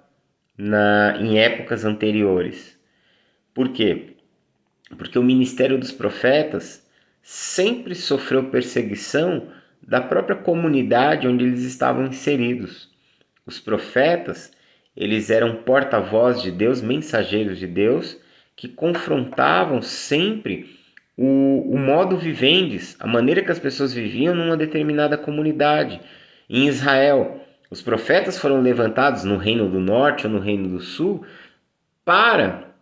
em épocas anteriores. Por quê? Porque o ministério dos profetas sempre sofreu perseguição da própria comunidade onde eles estavam inseridos. Os profetas, eles eram porta-voz de Deus, mensageiros de Deus, que confrontavam sempre o modo vivendes, a maneira que as pessoas viviam numa determinada comunidade. Em Israel, os profetas foram levantados no Reino do Norte ou no Reino do Sul para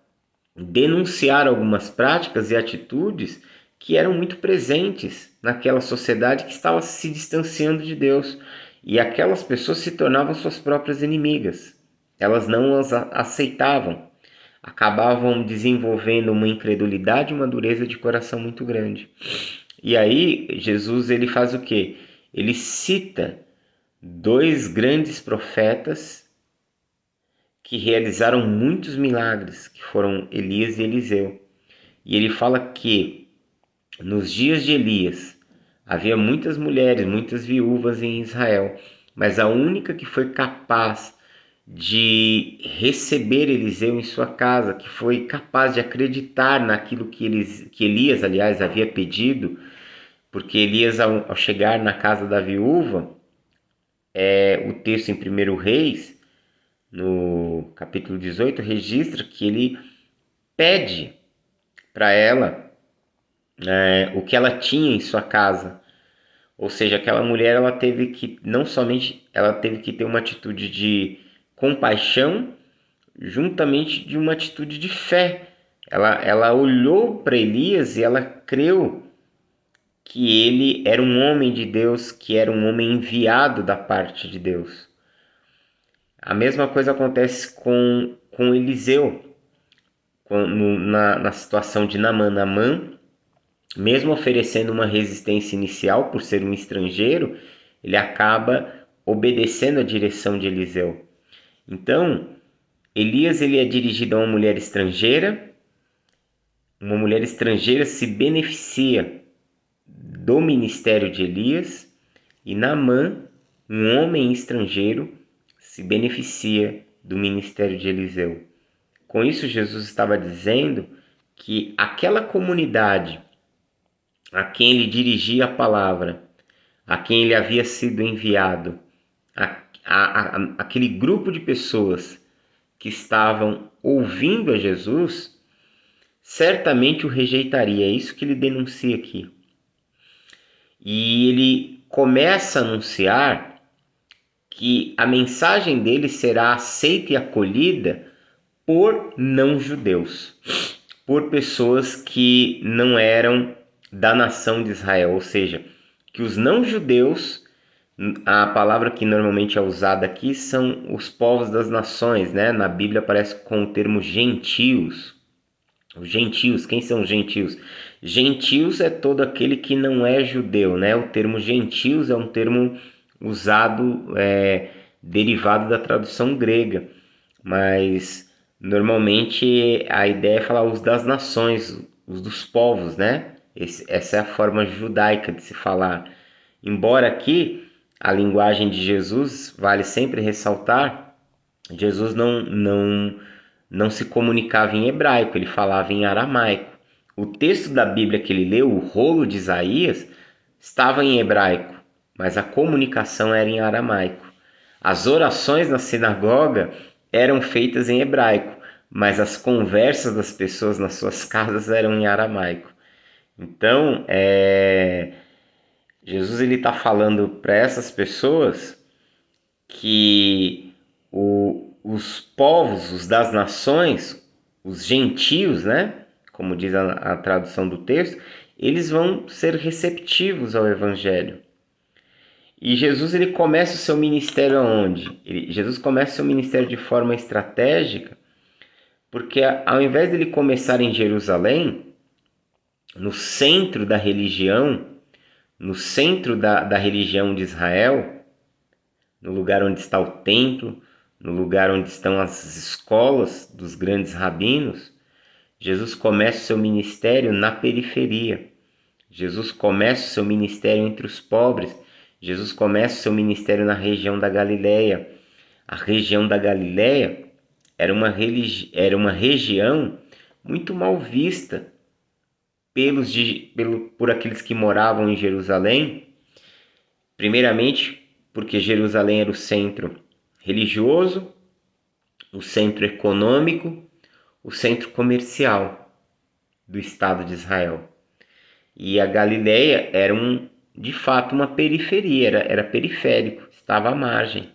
denunciar algumas práticas e atitudes que eram muito presentes naquela sociedade que estava se distanciando de Deus. E aquelas pessoas se tornavam suas próprias inimigas. Elas não as aceitavam. Acabavam desenvolvendo uma incredulidade e uma dureza de coração muito grande. E aí, Jesus ele faz o quê? Ele cita dois grandes profetas que realizaram muitos milagres, que foram Elias e Eliseu. E ele fala que nos dias de Elias havia muitas mulheres, muitas viúvas em Israel, mas a única que foi capaz de receber Eliseu em sua casa, que foi capaz de acreditar naquilo que Elias, aliás, havia pedido, porque Elias, ao chegar na casa da viúva, o texto em 1 Reis, no capítulo 18, registra que ele pede para ela o que ela tinha em sua casa. Ou seja, aquela mulher ela teve que, não somente ela teve que ter uma atitude de compaixão, juntamente de uma atitude de fé. Ela olhou para Elias e ela creu que ele era um homem de Deus, que era um homem enviado da parte de Deus. A mesma coisa acontece com Eliseu, na situação de Naamã. Naamã, mesmo oferecendo uma resistência inicial por ser um estrangeiro, ele acaba obedecendo a direção de Eliseu. Então, Elias ele é dirigido a uma mulher estrangeira se beneficia do ministério de Elias, e Naamã, um homem estrangeiro, se beneficia do ministério de Eliseu. Com isso, Jesus estava dizendo que aquela comunidade a quem ele dirigia a palavra, a quem ele havia sido enviado, aquele grupo de pessoas que estavam ouvindo a Jesus, certamente o rejeitaria. É isso que ele denuncia aqui. E ele começa a anunciar que a mensagem dele será aceita e acolhida por não-judeus, por pessoas que não eram da nação de Israel, ou seja, que os não-judeus, a palavra que normalmente é usada aqui são os povos das nações, né? Na Bíblia aparece com o termo gentios. Os gentios, quem são os gentios? Gentios é todo aquele que não é judeu, né? O termo gentios é um termo usado, derivado da tradução grega, mas normalmente a ideia é falar os das nações, os dos povos, né? Essa é a forma judaica de se falar. Embora aqui a linguagem de Jesus, vale sempre ressaltar, Jesus não se comunicava em hebraico, ele falava em aramaico. o texto da Bíblia que ele leu, o rolo de Isaías, estava em hebraico, mas a comunicação era em aramaico. As orações na sinagoga eram feitas em hebraico, mas as conversas das pessoas nas suas casas eram em aramaico. Então, Jesus está falando para essas pessoas que os povos, os das nações, os gentios, né? Como diz a tradução do texto, eles vão ser receptivos ao Evangelho. E Jesus ele começa o seu ministério aonde? Jesus começa o seu ministério de forma estratégica, porque ao invés de ele começar em Jerusalém, no centro da religião, no centro da religião de Israel, no lugar onde está o templo, no lugar onde estão as escolas dos grandes rabinos, Jesus começa o seu ministério na periferia. Jesus começa o seu ministério entre os pobres. Jesus começa o seu ministério na região da Galileia. A região da Galileia era uma região muito mal vista por aqueles que moravam em Jerusalém. Primeiramente, porque Jerusalém era o centro religioso, o centro econômico, o centro comercial do Estado de Israel. E a Galileia era de fato uma periferia, era periférico, estava à margem.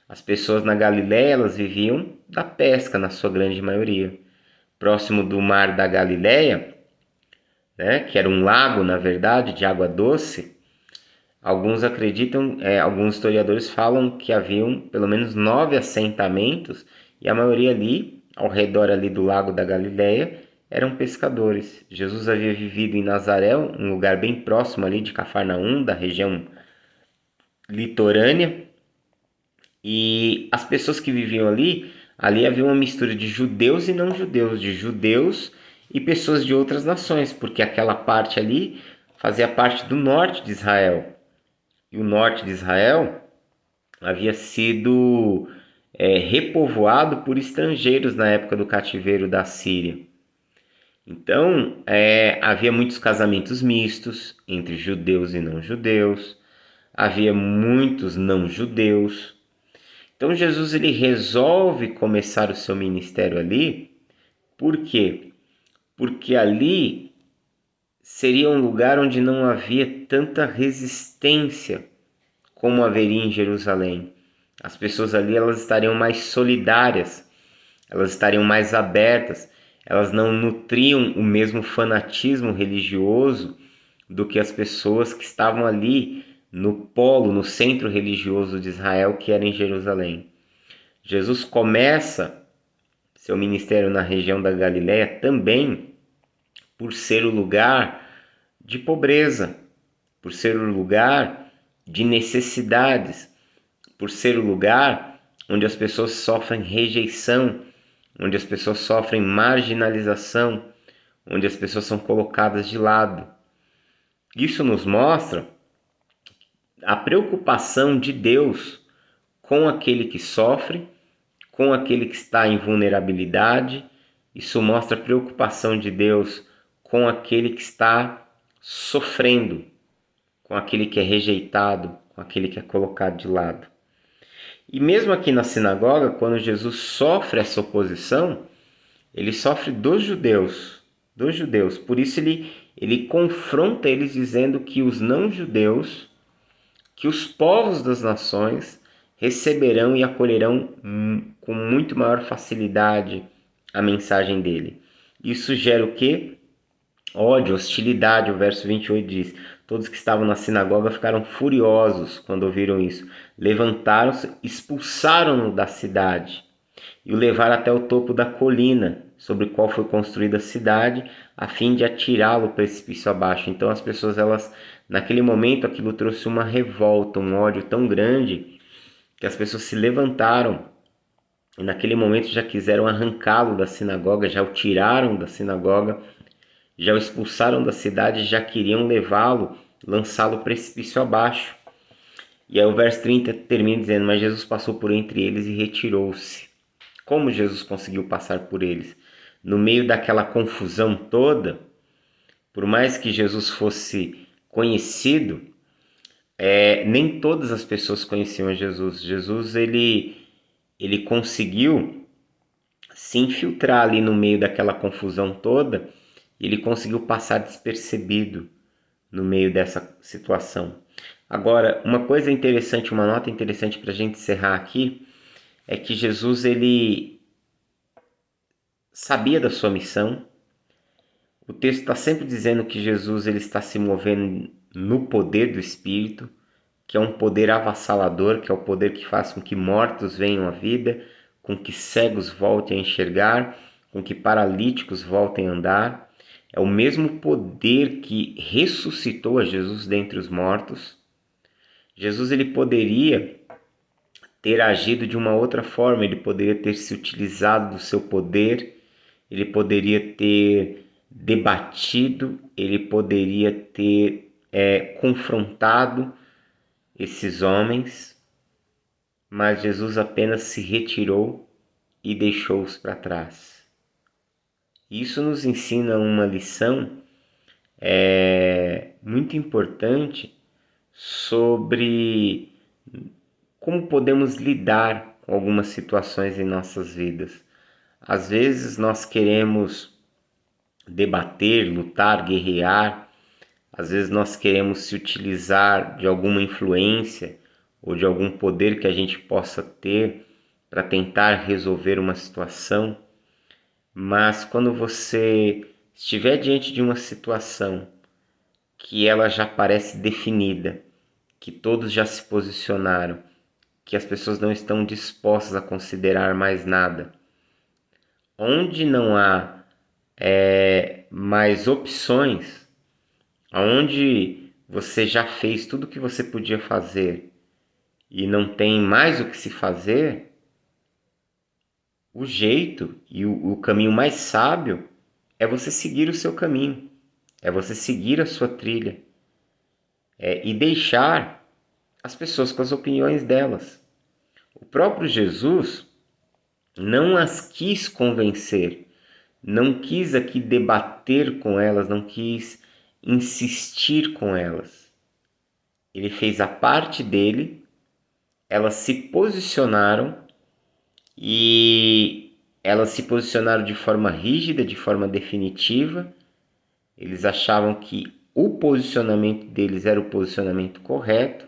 As pessoas na Galileia elas viviam da pesca na sua grande maioria. Próximo do mar da Galileia, né, que era um lago na verdade de água doce, alguns acreditam, alguns historiadores falam que haviam pelo menos 9 assentamentos e a maioria ali, ao redor ali do lago da Galileia, eram pescadores. Jesus havia vivido em Nazaré, um lugar bem próximo ali de Cafarnaum, da região litorânea, e as pessoas que viviam ali havia uma mistura de judeus e não judeus, de judeus e pessoas de outras nações, porque aquela parte ali fazia parte do norte de Israel. E o norte de Israel havia sido repovoado por estrangeiros na época do cativeiro da Síria. Então, havia muitos casamentos mistos entre judeus e não judeus, havia muitos não judeus. Então, Jesus ele resolve começar o seu ministério ali. Por quê? Porque ali seria um lugar onde não havia tanta resistência como haveria em Jerusalém. As pessoas ali elas estariam mais solidárias, elas estariam mais abertas, elas não nutriam o mesmo fanatismo religioso do que as pessoas que estavam ali no polo, no centro religioso de Israel, que era em Jerusalém. Jesus começa seu ministério na região da Galileia também por ser o lugar de pobreza, por ser o lugar de necessidades, por ser o lugar onde as pessoas sofrem rejeição, onde as pessoas sofrem marginalização, onde as pessoas são colocadas de lado. Isso nos mostra a preocupação de Deus com aquele que sofre, com aquele que está em vulnerabilidade. Isso mostra a preocupação de Deus com aquele que está sofrendo, com aquele que é rejeitado, com aquele que é colocado de lado. E mesmo aqui na sinagoga, quando Jesus sofre essa oposição, ele sofre dos judeus. Por isso ele confronta eles dizendo que os não-judeus, que os povos das nações receberão e acolherão com muito maior facilidade a mensagem dele. Isso gera o quê? Ódio, hostilidade. O verso 28 diz: todos que estavam na sinagoga ficaram furiosos quando ouviram isso. Levantaram-se, expulsaram-no da cidade e o levaram até o topo da colina sobre a qual foi construída a cidade, a fim de atirá-lo precipício abaixo. Então as pessoas, naquele momento, aquilo trouxe uma revolta, um ódio tão grande que as pessoas se levantaram e naquele momento já quiseram arrancá-lo da sinagoga, já o tiraram da sinagoga, já o expulsaram da cidade, já queriam levá-lo, lançá-lo precipício abaixo. E aí o verso 30 termina dizendo: mas Jesus passou por entre eles e retirou-se. Como Jesus conseguiu passar por eles? No meio daquela confusão toda, Por mais que Jesus fosse conhecido, nem todas as pessoas conheciam Jesus. Jesus ele conseguiu se infiltrar ali no meio daquela confusão toda, e ele conseguiu passar despercebido no meio dessa situação. Agora, uma coisa interessante, uma nota interessante para a gente encerrar aqui, é que Jesus ele sabia da sua missão. O texto está sempre dizendo que Jesus ele está se movendo no poder do Espírito, que é um poder avassalador, que é o poder que faz com que mortos venham à vida, com que cegos voltem a enxergar, com que paralíticos voltem a andar. É o mesmo poder que ressuscitou a Jesus dentre os mortos. Jesus ele poderia ter agido de uma outra forma, ele poderia ter se utilizado do seu poder, ele poderia ter debatido, ele poderia ter confrontado esses homens, mas Jesus apenas se retirou e deixou-os para trás. Isso nos ensina uma lição muito importante sobre como podemos lidar com algumas situações em nossas vidas. Às vezes nós queremos debater, lutar, guerrear. Às vezes nós queremos se utilizar de alguma influência ou de algum poder que a gente possa ter para tentar resolver uma situação. Mas quando você estiver diante de uma situação que ela já parece definida, que todos já se posicionaram, que as pessoas não estão dispostas a considerar mais nada, onde não há mais opções, onde você já fez tudo o que você podia fazer e não tem mais o que se fazer, o jeito e o caminho mais sábio é você seguir o seu caminho, é você seguir a sua trilha, e deixar as pessoas com as opiniões delas. O próprio Jesus não as quis convencer, não quis aqui debater com elas, não quis insistir com elas. Ele fez a parte dele, elas se posicionaram e elas se posicionaram de forma rígida, de forma definitiva. Eles achavam que o posicionamento deles era o posicionamento correto.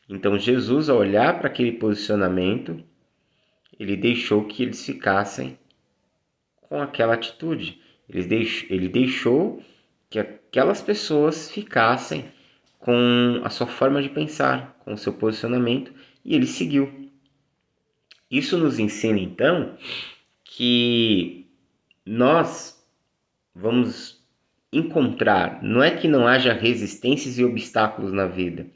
Então Jesus, ao olhar para aquele posicionamento, ele deixou que eles ficassem com aquela atitude. Ele deixou que aquelas pessoas ficassem com a sua forma de pensar, com o seu posicionamento, e ele seguiu. Isso nos ensina, então, que nós vamos encontrar, não é que não haja resistências e obstáculos na vida,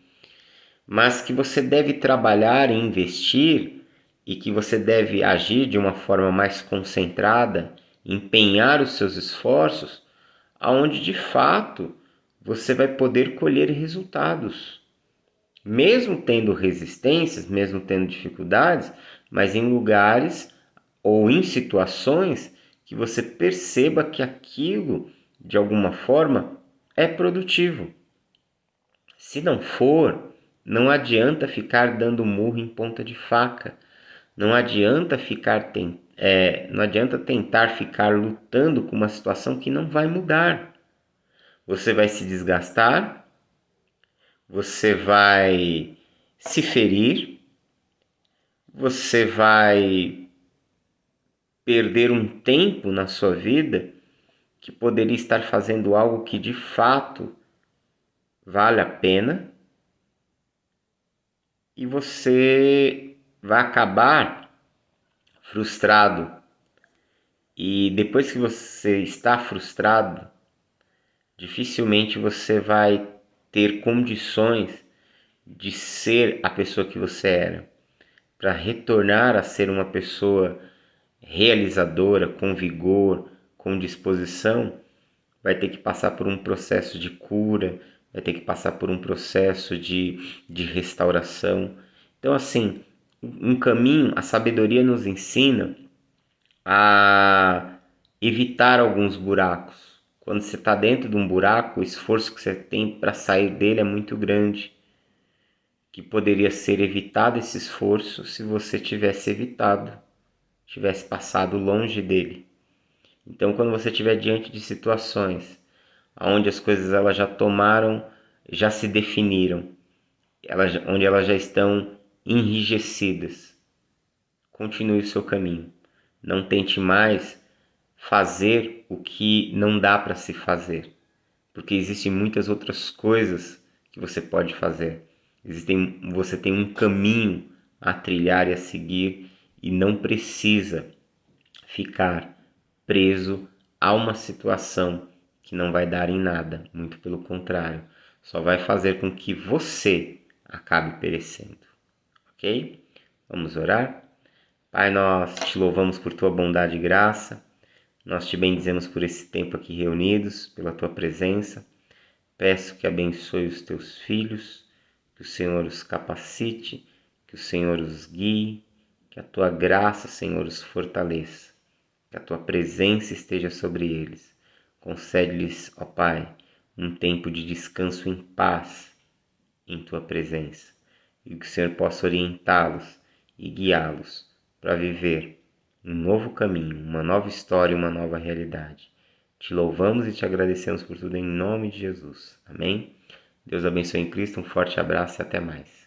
mas que você deve trabalhar e investir e que você deve agir de uma forma mais concentrada, empenhar os seus esforços, aonde de fato você vai poder colher resultados. Mesmo tendo resistências, mesmo tendo dificuldades, mas em lugares ou em situações que você perceba que aquilo, de alguma forma, é produtivo. Se não for, não adianta ficar dando murro em ponta de faca. Não adianta não adianta tentar ficar lutando com uma situação que não vai mudar. Você vai se desgastar, você vai se ferir, você vai perder um tempo na sua vida que poderia estar fazendo algo que de fato vale a pena, e você vai acabar frustrado. E depois que você está frustrado, dificilmente você vai ter condições de ser a pessoa que você era. Para retornar a ser uma pessoa realizadora, com vigor, com disposição, vai ter que passar por um processo de cura, vai ter que passar por um processo de restauração. Então, assim, um caminho, a sabedoria nos ensina a evitar alguns buracos. Quando você está dentro de um buraco, o esforço que você tem para sair dele é muito grande, que poderia ser evitado esse esforço se você tivesse passado longe dele. Então, quando você estiver diante de situações onde as coisas elas já tomaram, já se definiram, onde elas já estão enrijecidas, continue o seu caminho. Não tente mais fazer o que não dá para se fazer, porque existem muitas outras coisas que você pode fazer. Você tem um caminho a trilhar e a seguir e não precisa ficar preso a uma situação que não vai dar em nada, muito pelo contrário, só vai fazer com que você acabe perecendo. Ok? Vamos orar? Pai, nós te louvamos por tua bondade e graça, nós te bendizemos por esse tempo aqui reunidos, pela tua presença. Peço que abençoe os teus filhos, que o Senhor os capacite, que o Senhor os guie, que a tua graça, Senhor, os fortaleça, que a tua presença esteja sobre eles. Concede-lhes, ó Pai, um tempo de descanso em paz em tua presença, e que o Senhor possa orientá-los e guiá-los para viver um novo caminho, uma nova história, uma nova realidade. Te louvamos e te agradecemos por tudo em nome de Jesus. Amém? Deus abençoe em Cristo, um forte abraço e até mais.